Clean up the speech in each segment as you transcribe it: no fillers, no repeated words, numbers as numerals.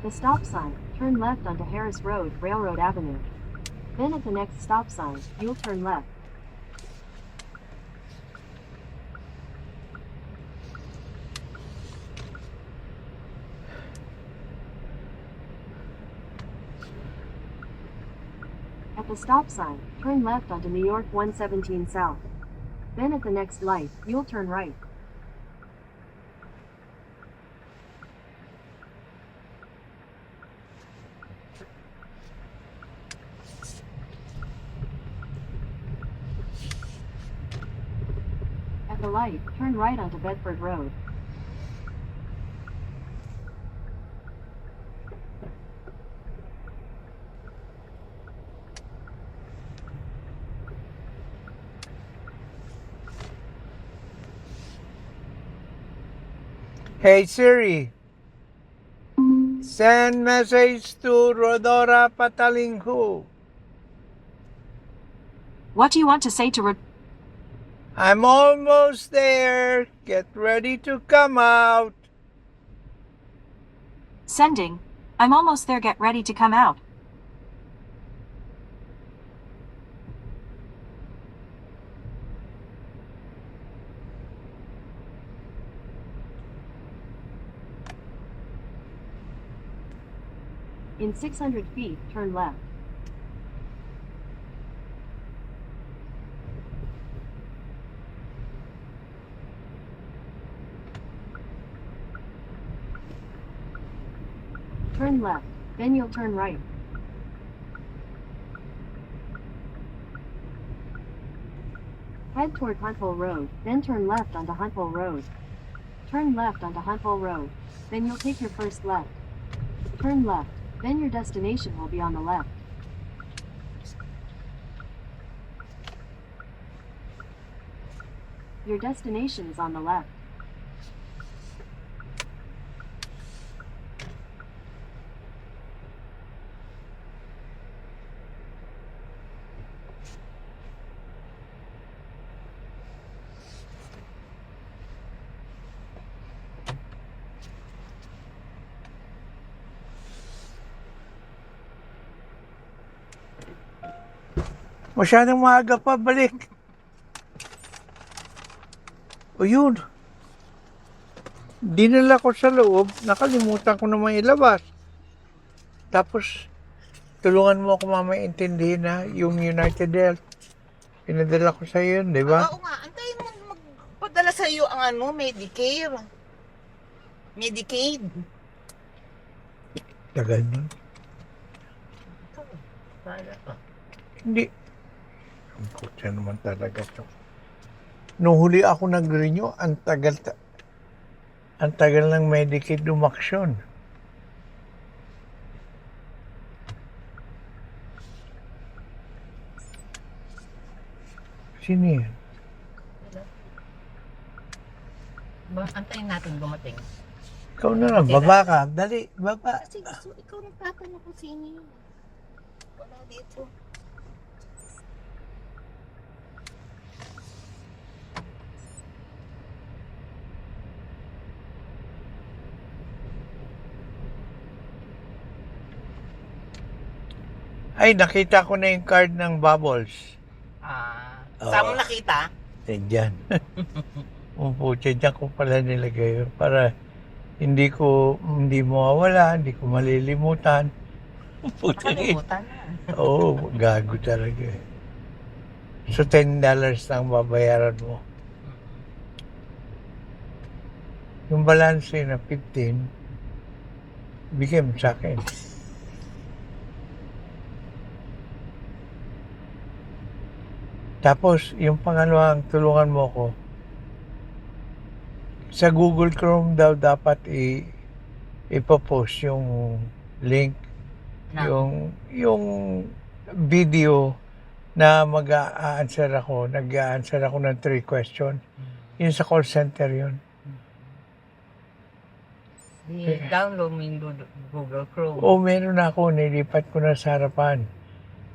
the stop sign, turn left onto Harris Road, Railroad Avenue. Then at the next stop sign, you'll turn left. At the stop sign, turn left onto New York 117 South. Then at the next light, you'll turn right. At the light, turn right onto Bedford Road. Hey Siri, send message to Rodora Patalinghu. What do you want to say to I'm almost there. Get ready to come out. Sending. I'm almost there, get ready to come out. In 600 feet, turn left. Turn left, then you'll turn right. Head toward Huntville Road, then turn left onto Huntville Road. Turn left onto Huntville Road, then you'll take your first left. Turn left, then your destination will be on the left. Your destination is on the left. Masyadong maaga pa, balik. O yun. Dinala ko sa loob, nakalimutan ko naman ilabas. Tapos, tulungan mo ako mamaya intindihin na yung United Health. Pinadala ko sa yun, di ba? Oo nga, antayin mo magpadala sa iyo ang Medicare. Medicaid. Tagal nun. Hindi. Ang putya naman talaga to. Nung huli ako nag-renew, ang tagal ng Medicaid umaksyon. Sino yan? Antayin natin dumating. Ikaw na lang, baba ka. Dali, baba. Kasi gusto, ikaw nagtatanong kung sino yun. Wala dito. Ay, nakita ko na yung card ng Bubbles. Saan mo nakita? Diyan. Putya, dyan ko pala nilagay yun para hindi mawawala, hindi ko malilimutan. Putya. Nakalimutan na. Oo, gago talaga. So, $10 lang babayaran mo. Yung balance na 15, bigay mo sa akin. Tapos, yung pangalawang tulungan mo ko, sa Google Chrome daw dapat ipopost yung link, yung video na nag-a-answer ako ng 3 questions. Yun sa call center yun. Download mo yung Google Chrome. Oo, meron ako, nilipat ko na sa harapan.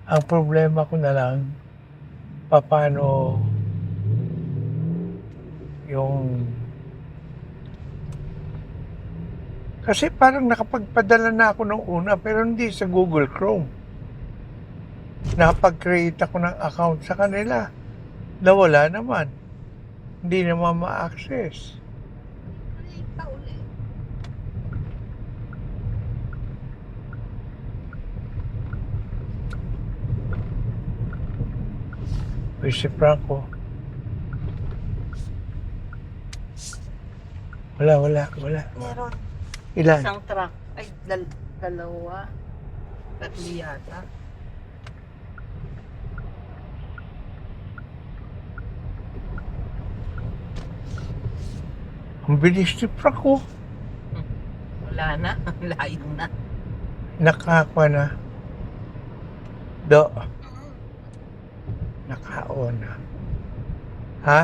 Ang problema ko na lang, paano Kasi parang nakapagpadala na ako nung una pero hindi sa Google Chrome. Nakapag-create ako ng account sa kanila. Nawala naman. Hindi naman ma-access. Ay, pa uli. Uy, si Franco. Wala. Meron. Ilan? Isang truck. Ay, dalawa. Tatlo yata. Ang bilis ni Franco. Wala na. Layo na. Nakakwa na. Do. Nakaon na. Ha?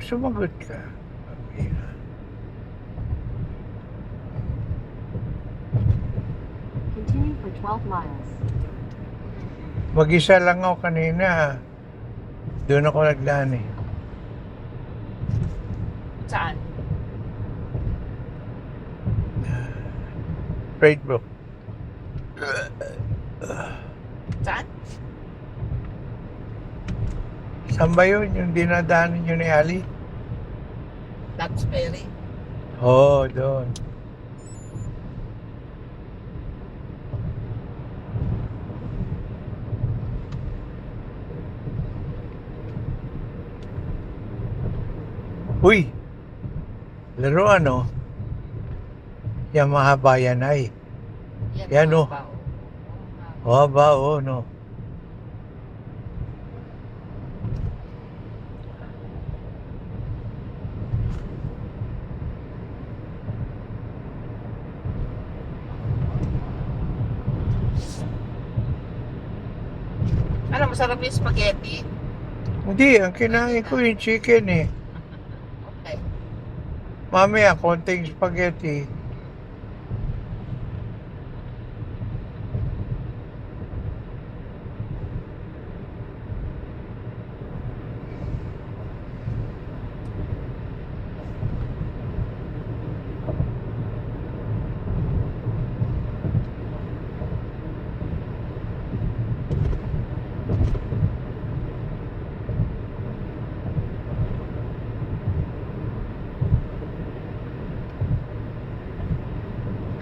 Sumagot ka. Pamira. Continue for 12 miles. Mag-isa lang ako kanina. Doon ako nagdaan eh. Saan? Tradebook. Saan? Saan ba yun? Yung dinadaanan nyo ni Ali? Duxbury. Oo, doon. Uy! Laro ano? Yamaha Bayanay. Yan, oh. pa, O ba, o no? Ano, masarap yung spaghetti. Hindi, ang kinain ko yung chicken eh. Okay. Mamaya, konting spaghetti.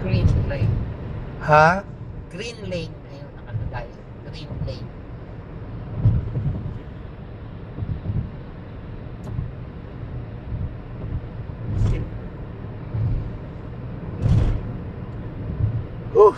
Green Lane. Ha? Green Lane. Ayun, nakalagay. Green Lane. Uh.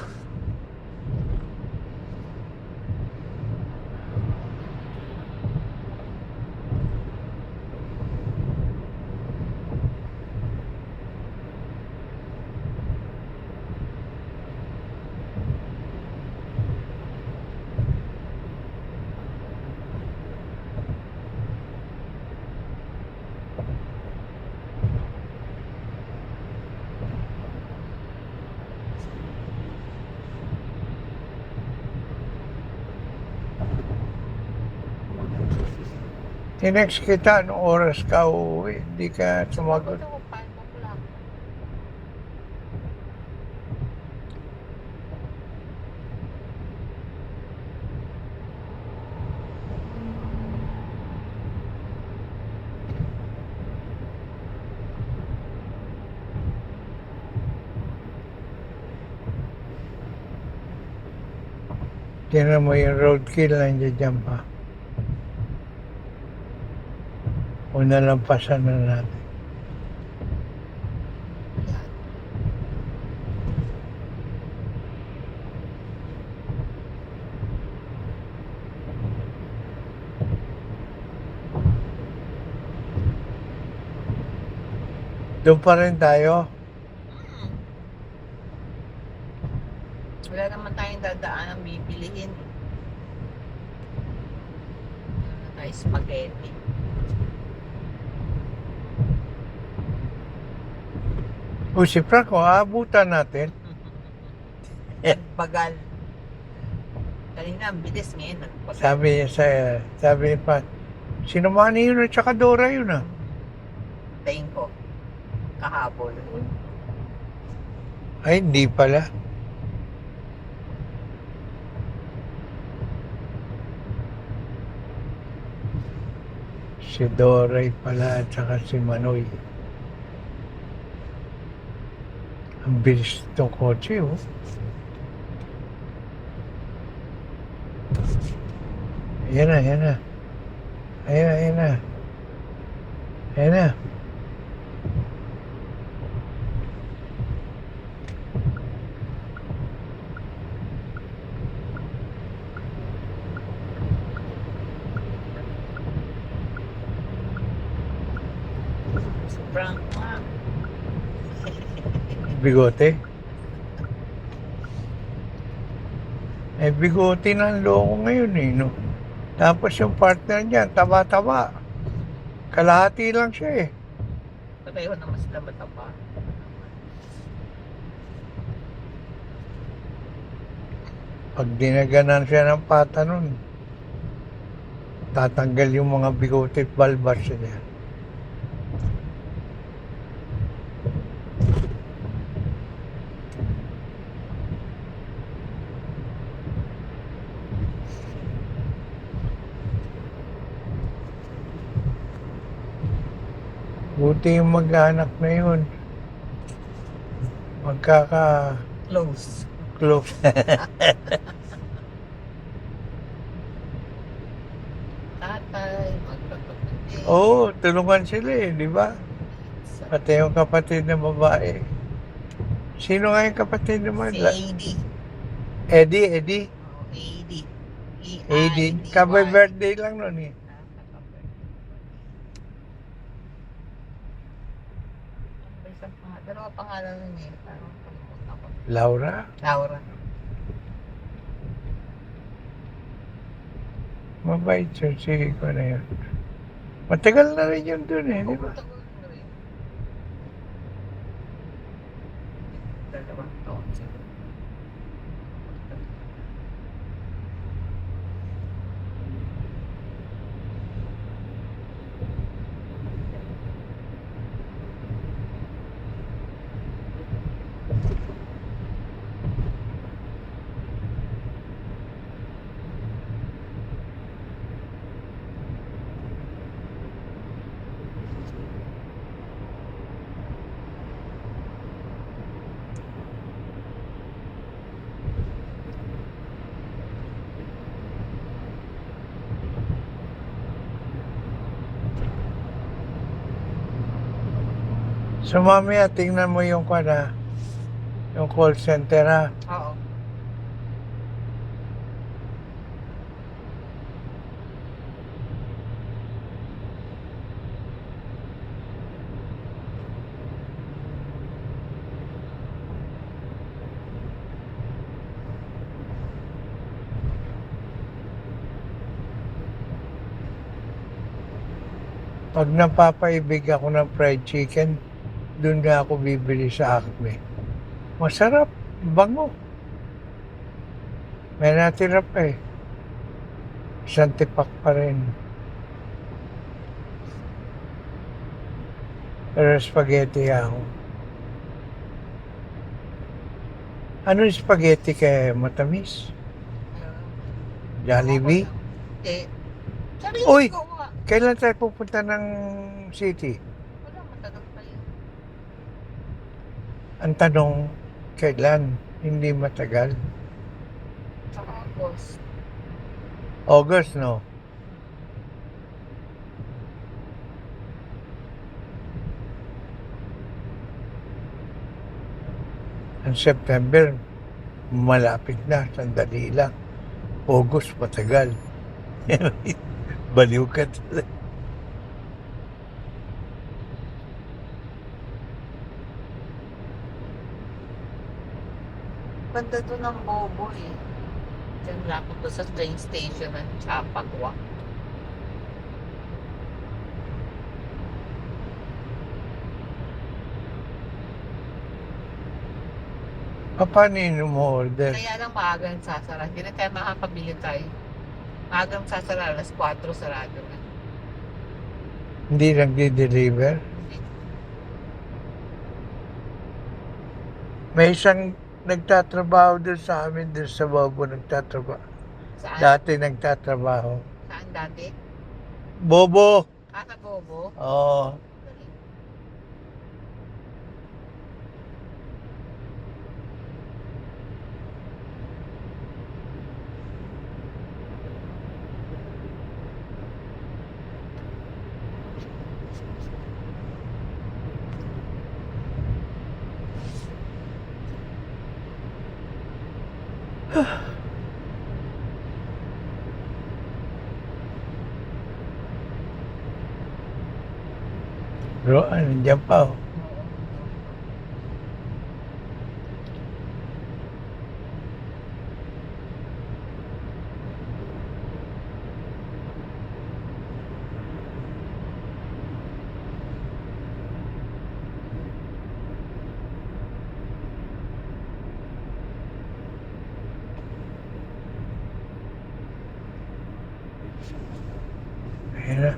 Tinext kita, anong oras ka uuwi? Hindi ka sumagot. Ako, 5 o'clock. Tingnan mo yung roadkill nandiyan dyan pa. O nalampasan na natin. Yan. Doon pa rin tayo. Wala naman tayong dadaan ang bibilihin. Wala tayo spaghetti. O si Franco, aabutan natin. Bagal. Kanina, ang bilis ngayon. Nagbagal. Sabi pa, sinumani yun at saka Dora yun ah. Tingin ko. Kahabol. Ay, hindi pala. Si Doray pala at saka si Manoy. Ang bilis itong kotse, oh. Ayan na, ayan na. Ayan na, ayan na. Ayan na. Sobrang Bigote. Eh, bigote na ang loko ngayon eh, no? Tapos yung partner niya, taba-taba. Kalahati lang siya eh. pareho naman sila mataba. Pag dinaganan siya ng pata nun, tatanggal yung mga bigote at balbas niya. Buti yung mag-anak na yun. Magkaka-close. Close. Tatay, magpapatid. Oo, tulungan sila eh, di ba? Pati yung kapatid na babae. Sino nga yung kapatid naman? Si AD. Eddie. Oh, AD. Eddie. Kabay birthday lang nun eh. Dalawa pangalan nun eh. Parang kalimutan ko. Laura? Laura. Mabait yun si ko na yun. Matagal na rin yun dun eh, di ba? Dalawang taon sila. So mamaya tingnan mo yung yung call center ha. Oo. Pag napapaibig ako ng fried chicken, doon na ako bibili sa Acme. Masarap, bango. May natira pa eh. Isang tipak pa rin. Pero spaghetti ako. Ano yung spaghetti kaya matamis? Jollibee? Eh, sarili Uy! ko nga. Kailan tayo pupunta ng city? Wala, matagal pa yun. Ang tanong, kailan? Hindi matagal. Sa August. August, no? Ang September, malapit na, sandali lang. August, matagal. Baliw ka talaga. Banda doon ng Bobo eh. Diyan lang ako doon sa train station ng Chapagwa. Paano yun mo order? Kaya lang maagang sasara. Hindi na tayo makakabili tayo. Maagang sasara, alas 4 sarado na. Hindi nagdi-deliver? May isang nagtatrabaho doon sa amin, doon sa Bobo nagtatrabaho. Saan? Dati nagtatrabaho. Saan dati? Bobo! Sa Bobo? Oo. Pero nandiyan pa. Oh. Ayan na.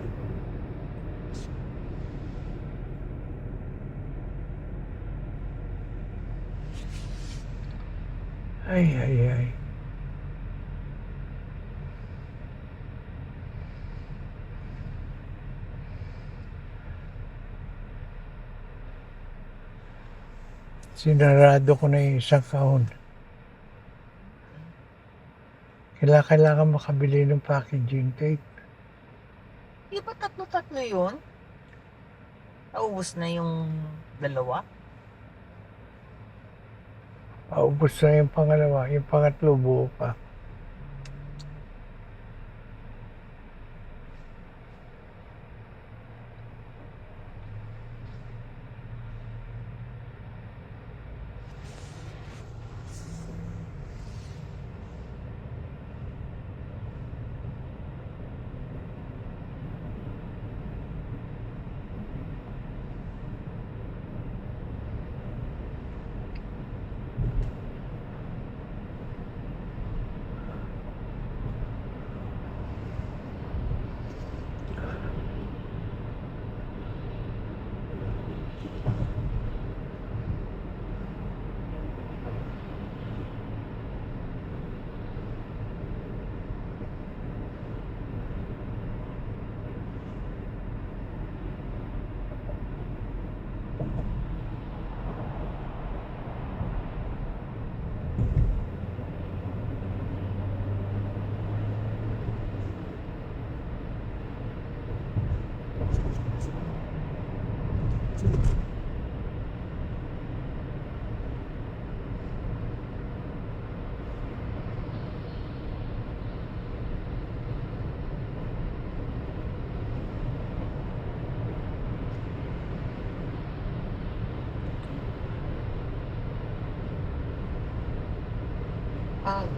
Ay, ay, ay. Sinarado ko na yung isang kahon. Kailangan makabili ng packaging tape. Di ba tatlo-tatlo yun? Naubos na yung dalawa? Paubos na yung pangalawa. Yung pangatlo buo pa.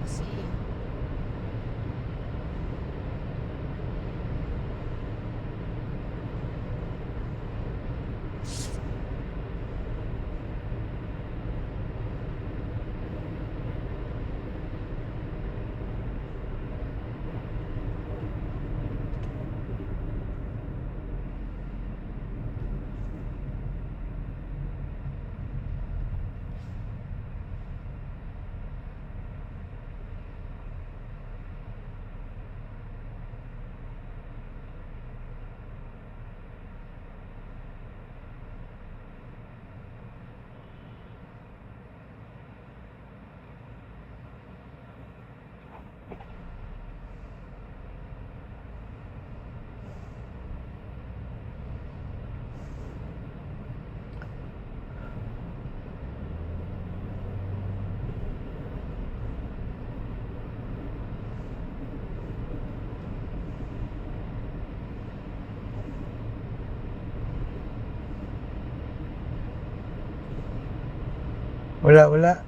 See. Wala.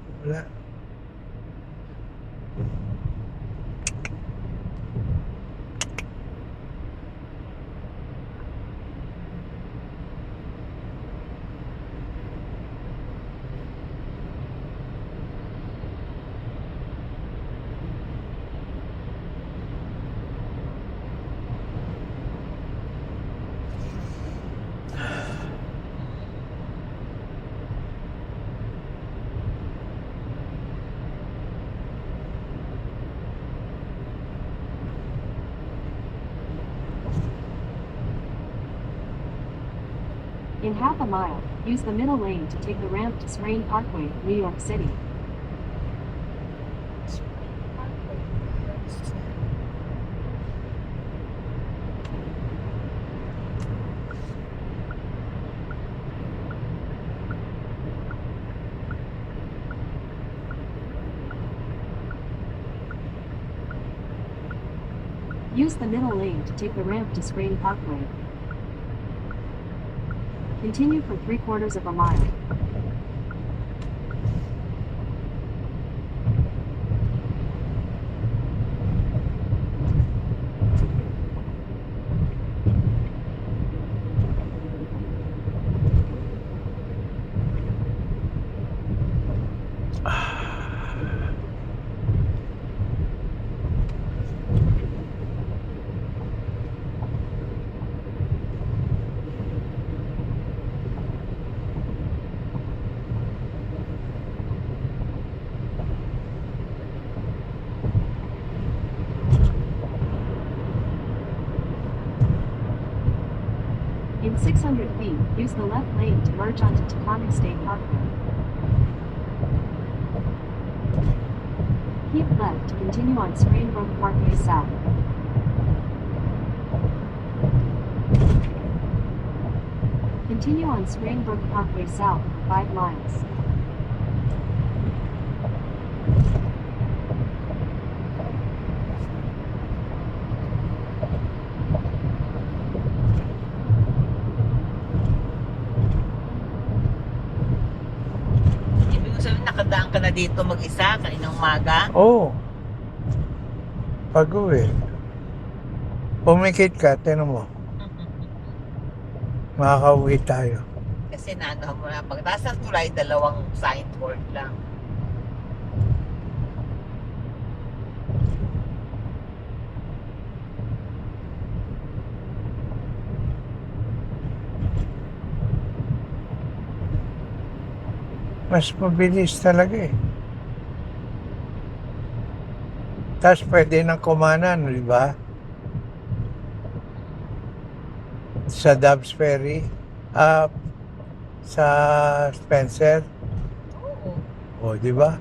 In half a mile, use the middle lane to take the ramp to Sprain Parkway, New York City. Use the middle lane to take the ramp to Sprain Parkway. Continue for 3/4 of a mile. In 600 feet, use the left lane to merge onto Taconic State Parkway. Keep left to continue on Sprainbrook Parkway South. Continue on Sprainbrook Parkway South for 5 miles. Ibig sabihin, nakadaan ka na dito mag-isa kaninang umaga. Oo. Pag-uwi. Pumikit ka, tinan mo. Makakauwi tayo. Kasi naano mo na, pagtaas ng tulay, 2 signboard lang. Mas mabilis talaga eh. Tapos pwede nang kumanan, di ba? Sa Dobbs Ferry, sa Spencer, Oo. o di ba?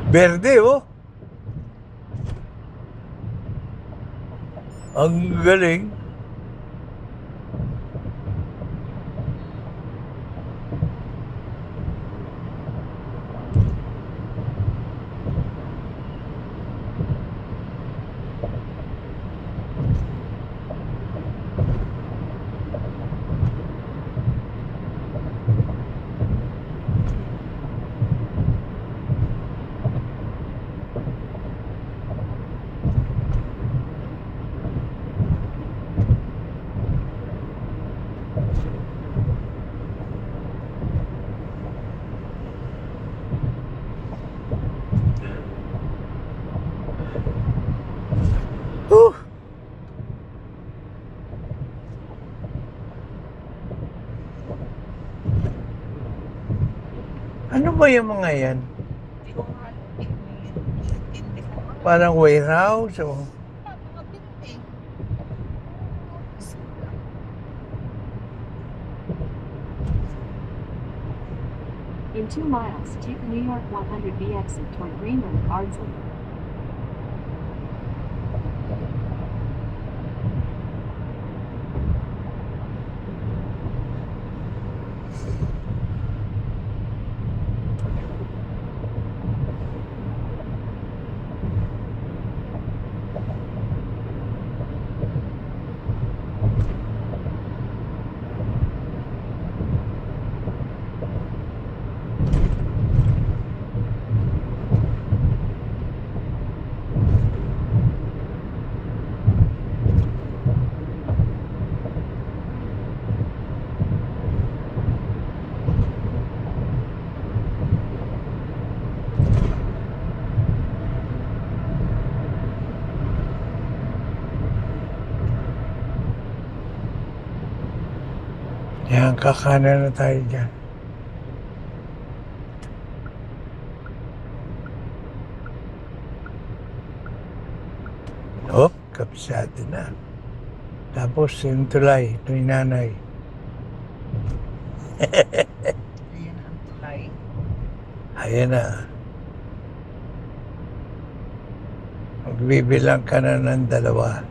Berde, oh. Ang galing. Whew. Ano ba yung mga yan? Hindi ko nga alam. Hindi ko nga. Parang warehouse o Mga building. In 2 miles, take the New York 100B exit toward Greenland, Ardsley. Magkakanan na tayo dyan. Oh, kabisado na. Tapos yung tulay, ito yung nanay. Ayan ang tulay. Ayan na. Magbibilang ka na ng 2.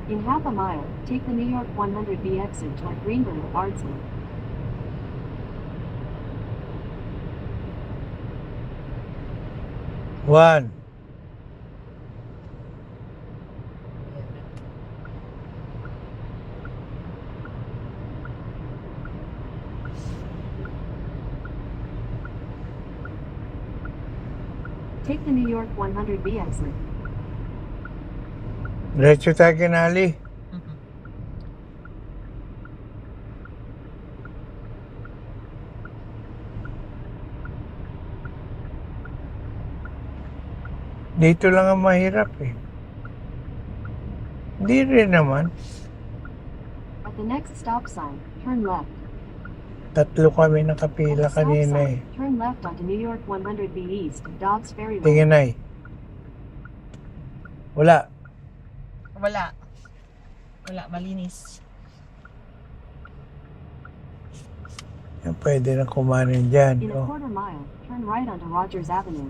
In half a mile, take the New York 100B exit toward Greenville or Bardsley. One. Take the New York 100B exit. Diretso tayo kinali. Mhm. Dito lang ang mahirap eh. Hindi rin naman. At the next stop sign, turn left. 3 kami At nakapila the stop kanina eh. sign, turn left onto New York 100B East, Dobbs Ferry Road. Tingin ay. Wala. Wala. Wala, malinis. Yan, pwede na kumanin dyan. In a Oh. quarter mile, turn right onto Rogers Avenue.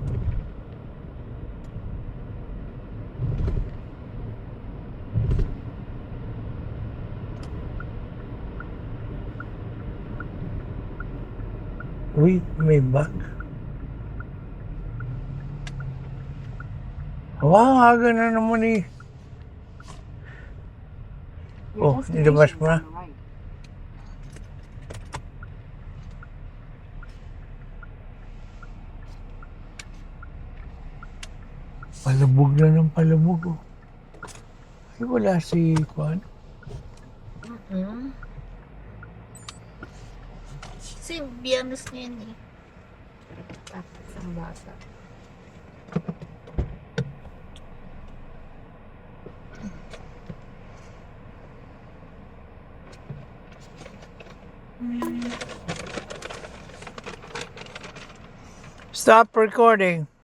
Uy, may bag. Wow, aga na naman eh. Your Oh, destination nilabas is mo na? on the right. Palubog na ng palubog oh. Ay, wala si Juan. Mm-mm. Kasi biyernes na yun eh. Tapos ang bata. Stop recording.